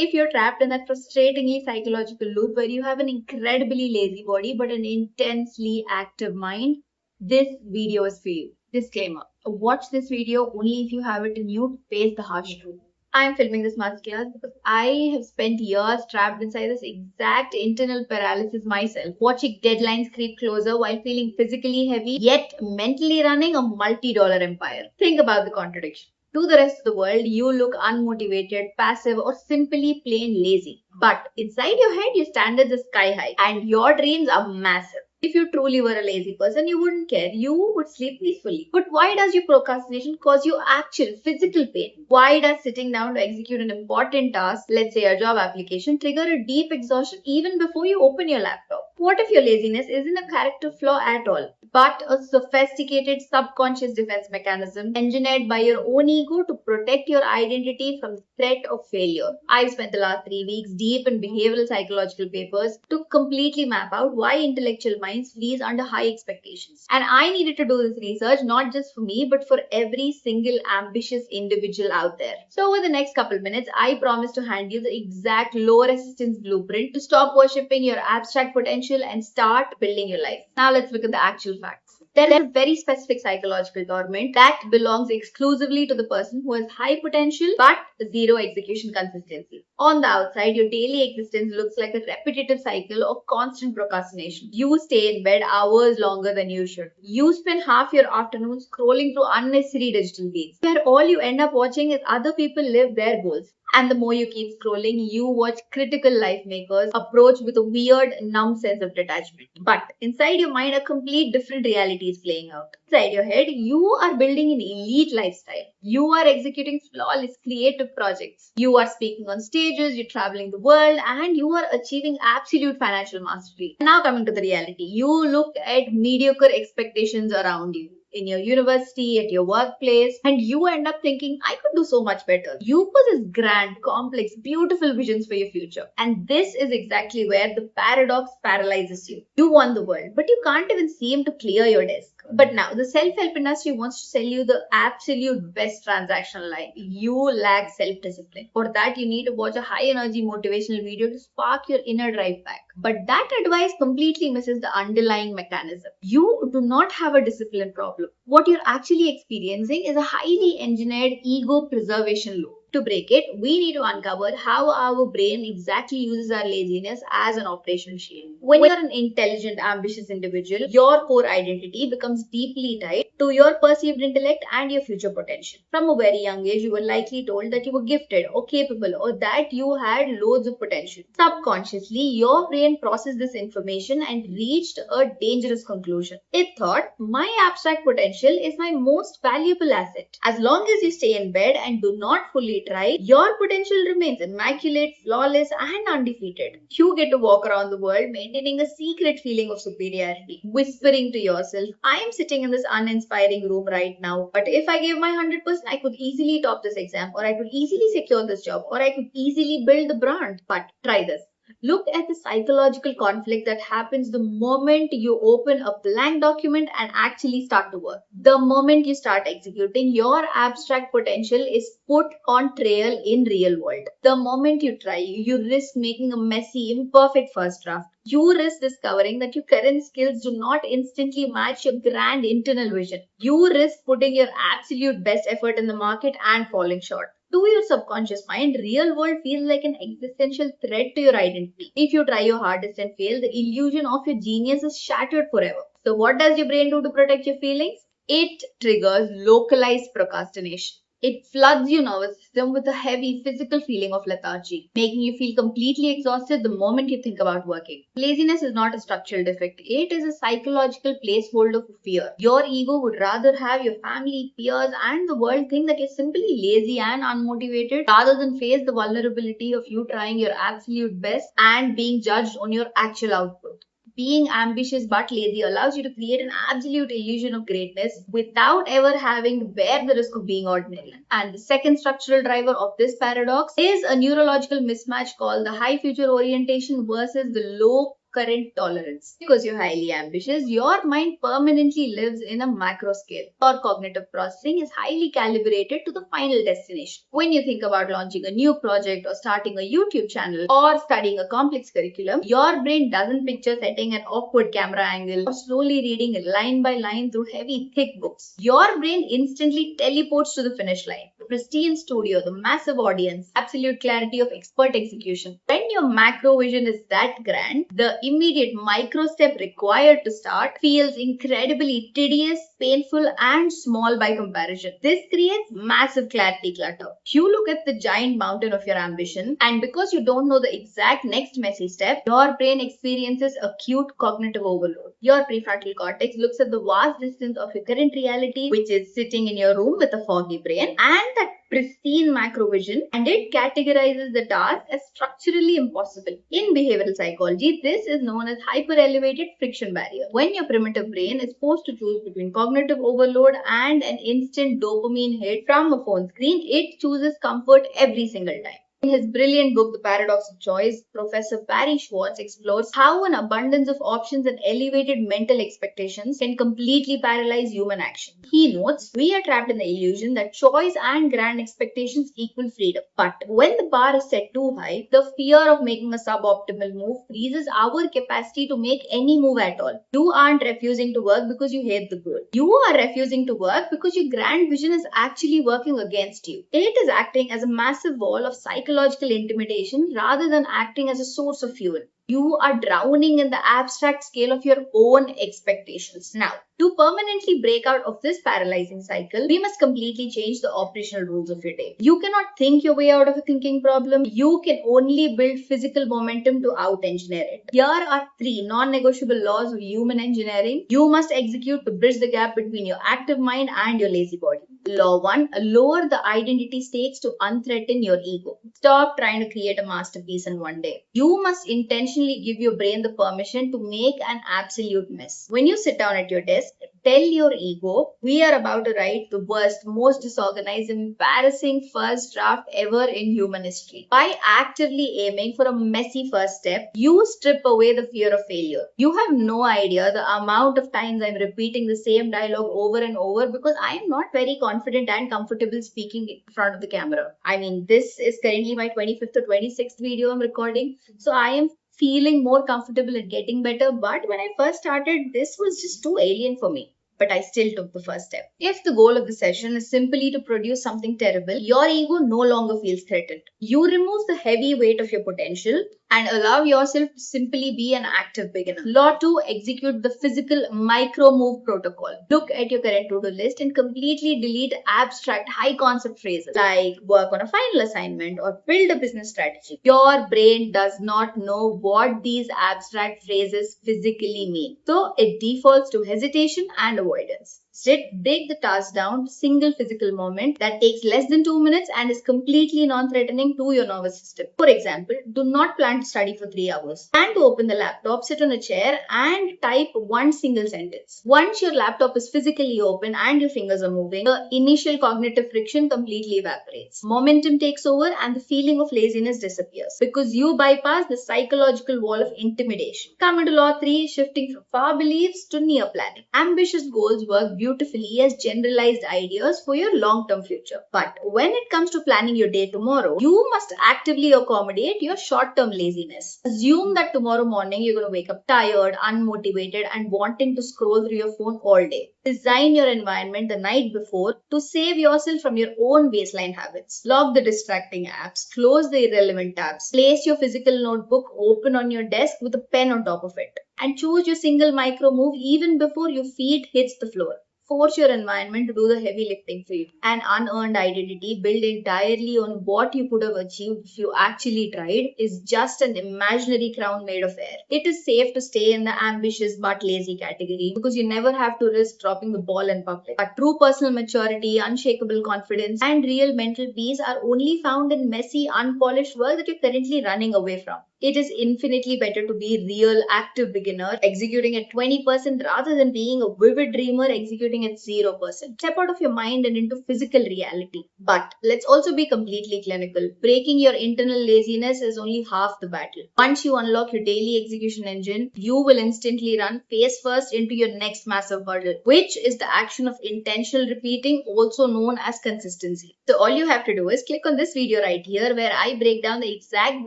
If you're trapped in that frustratingly psychological loop where you have an incredibly lazy body but an intensely active mind, this video is for you. Disclaimer: watch this video only if you have it in you to face the harsh truth. I'm filming this masterclass because I have spent years trapped inside this exact internal paralysis myself, watching deadlines creep closer while feeling physically heavy, yet mentally running a multi-dollar empire. Think about the contradiction. To the rest of the world, you look unmotivated, passive, or simply plain lazy. But inside your head, your standards are sky high and your dreams are massive. If you truly were a lazy person, you wouldn't care. You would sleep peacefully. But why does your procrastination cause you actual physical pain? Why does sitting down to execute an important task, let's say a job application, trigger a deep exhaustion even before you open your laptop? What if your laziness isn't a character flaw at all, but a sophisticated subconscious defense mechanism engineered by your own ego to protect your identity from the threat of failure? I've spent the last 3 weeks deep in behavioral psychological papers to completely map out why intellectual minds freeze under high expectations. And I needed to do this research not just for me, but for every single ambitious individual out there. So over the next couple minutes, I promise to hand you the exact low resistance blueprint to stop worshipping your abstract potential and start building your life. Now let's look at the actual facts. There is a very specific psychological torment that belongs exclusively to the person who has high potential but zero execution consistency. On the outside, your daily existence looks like a repetitive cycle of constant procrastination. You stay in bed hours longer than you should. You spend half your afternoon scrolling through unnecessary digital feeds, where all you end up watching is other people live their goals. And the more you keep scrolling, you watch critical life makers approach with a weird, numb sense of detachment. But inside your mind, a complete different reality is playing out. Inside your head, you are building an elite lifestyle. You are executing flawless creative projects. You are speaking on stages, you're traveling the world, and you are achieving absolute financial mastery. Now coming to the reality, you look at mediocre expectations around you in your university, at your workplace, and you end up thinking, I could do so much better. You possess grand, complex, beautiful visions for your future. And this is exactly where the paradox paralyzes you. You want the world, but you can't even seem to clear your desk. But now the self-help industry wants to sell you the absolute best transactional line. You lack self-discipline. For that, you need to watch a high-energy motivational video to spark your inner drive back. But that advice completely misses the underlying mechanism. You do not have a discipline problem. What you're actually experiencing is a highly engineered ego preservation loop. To break it, we need to uncover how our brain exactly uses our laziness as an operational shield. When you're an intelligent, ambitious individual, your core identity becomes deeply tied to your perceived intellect and your future potential. From a very young age, you were likely told that you were gifted or capable or that you had loads of potential. Subconsciously, your brain processed this information and reached a dangerous conclusion. It thought, my abstract potential is my most valuable asset. As long as you stay in bed and do not fully try, your potential remains immaculate, flawless, and undefeated. You get to walk around the world maintaining a secret feeling of superiority, whispering to yourself, I am sitting in this uninspiring room right now, but if I gave my 100%, I could easily top this exam, or I could easily secure this job, or I could easily build the brand. But try this. Look at the psychological conflict that happens the moment you open a blank document and actually start to work. The moment you start executing, your abstract potential is put on trial in real world. The moment you try, you risk making a messy, imperfect first draft. You risk discovering that your current skills do not instantly match your grand internal vision. You risk putting your absolute best effort in the market and falling short. To your subconscious mind, real world feels like an existential threat to your identity. If you try your hardest and fail, the illusion of your genius is shattered forever. So what does your brain do to protect your feelings? It triggers localized procrastination. It floods your nervous system with a heavy physical feeling of lethargy, making you feel completely exhausted the moment you think about working. Laziness is not a structural defect. It is a psychological placeholder for fear. Your ego would rather have your family, peers, and the world think that you're simply lazy and unmotivated rather than face the vulnerability of you trying your absolute best and being judged on your actual output. Being ambitious but lazy allows you to create an absolute illusion of greatness without ever having to bear the risk of being ordinary. And the second structural driver of this paradox is a neurological mismatch called the high future orientation versus the low current tolerance. Because you're highly ambitious, your mind permanently lives in a macro scale. Your cognitive processing is highly calibrated to the final destination. When you think about launching a new project or starting a YouTube channel or studying a complex curriculum, your brain doesn't picture setting an awkward camera angle or slowly reading line by line through heavy, thick books. Your brain instantly teleports to the finish line. The pristine studio, the massive audience, absolute clarity of expert execution. When your macro vision is that grand, the immediate micro step required to start feels incredibly tedious, painful, and small by comparison. This creates massive clarity clutter. You look at the giant mountain of your ambition, and because you don't know the exact next messy step, your brain experiences acute cognitive overload. Your prefrontal cortex looks at the vast distance of your current reality, which is sitting in your room with a foggy brain, and that pristine macro vision, and it categorizes the task as structurally impossible. In behavioral psychology, this is known as hyper-elevated friction barrier. When your primitive brain is forced to choose between cognitive overload and an instant dopamine hit from a phone screen, it chooses comfort every single time. In his brilliant book, The Paradox of Choice, Professor Barry Schwartz explores how an abundance of options and elevated mental expectations can completely paralyze human action. He notes, we are trapped in the illusion that choice and grand expectations equal freedom. But when the bar is set too high, the fear of making a suboptimal move freezes our capacity to make any move at all. You aren't refusing to work because you hate the goal. You are refusing to work because your grand vision is actually working against you. It is acting as a massive wall of psychological intimidation rather than acting as a source of fuel. You are drowning in the abstract scale of your own expectations. Now, to permanently break out of this paralyzing cycle, we must completely change the operational rules of your day. You cannot think your way out of a thinking problem. You can only build physical momentum to out-engineer it. Here are 3 non-negotiable laws of human engineering you must execute to bridge the gap between your active mind and your lazy body. Law 1. Lower the identity stakes to unthreaten your ego. Stop trying to create a masterpiece in one day. You must intentionally give your brain the permission to make an absolute mess. When you sit down at your desk, tell your ego, we are about to write the worst, most disorganized, embarrassing first draft ever in human history. By actively aiming for a messy first step, you strip away the fear of failure. You have no idea the amount of times I'm repeating the same dialogue over and over because I am not very confident and comfortable speaking in front of the camera. I mean, this is currently my 25th or 26th video I'm recording, so I am feeling more comfortable and getting better. But when I first started, this was just too alien for me. But I still took the first step. If the goal of the session is simply to produce something terrible, your ego no longer feels threatened. You remove the heavy weight of your potential and allow yourself to simply be an active beginner. Law 2. Execute the physical micro move protocol. Look at your current to-do list and completely delete abstract high concept phrases like work on a final assignment or build a business strategy. Your brain does not know what these abstract phrases physically mean. So it defaults to hesitation and avoidance. Instead, break the task down to single physical moment that takes less than 2 minutes and is completely non-threatening to your nervous system. For example, do not plan to study for 3 hours. Plan to open the laptop, sit on a chair and type one single sentence. Once your laptop is physically open and your fingers are moving, the initial cognitive friction completely evaporates. Momentum takes over and the feeling of laziness disappears because you bypass the psychological wall of intimidation. Coming to law 3, shifting from far beliefs to near planning. Ambitious goals work beautifully as generalized ideas for your long-term future. But when it comes to planning your day tomorrow, you must actively accommodate your short-term laziness. Assume that tomorrow morning you're going to wake up tired, unmotivated, and wanting to scroll through your phone all day. Design your environment the night before to save yourself from your own baseline habits. Lock the distracting apps, close the irrelevant tabs, place your physical notebook open on your desk with a pen on top of it, and choose your single micro move even before your feet hits the floor. Force your environment to do the heavy lifting for you. An unearned identity built entirely on what you could have achieved if you actually tried is just an imaginary crown made of air. It is safe to stay in the ambitious but lazy category because you never have to risk dropping the ball in public. But true personal maturity, unshakable confidence, and real mental peace are only found in messy, unpolished work that you're currently running away from. It is infinitely better to be real active beginner executing at 20% rather than being a vivid dreamer executing at 0%. Step out of your mind and into physical reality. But let's also be completely clinical. Breaking your internal laziness is only half the battle. Once you unlock your daily execution engine, you will instantly run face first into your next massive hurdle, which is the action of intentional repeating, also known as consistency. So all you have to do is click on this video right here where I break down the exact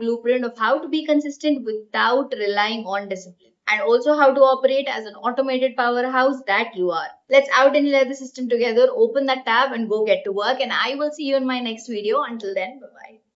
blueprint of how to be consistent without relying on discipline, and also how to operate as an automated powerhouse that you are. Let's out engineer the system together, open that tab and go get to work, and I will see you in my next video. Until then, bye bye.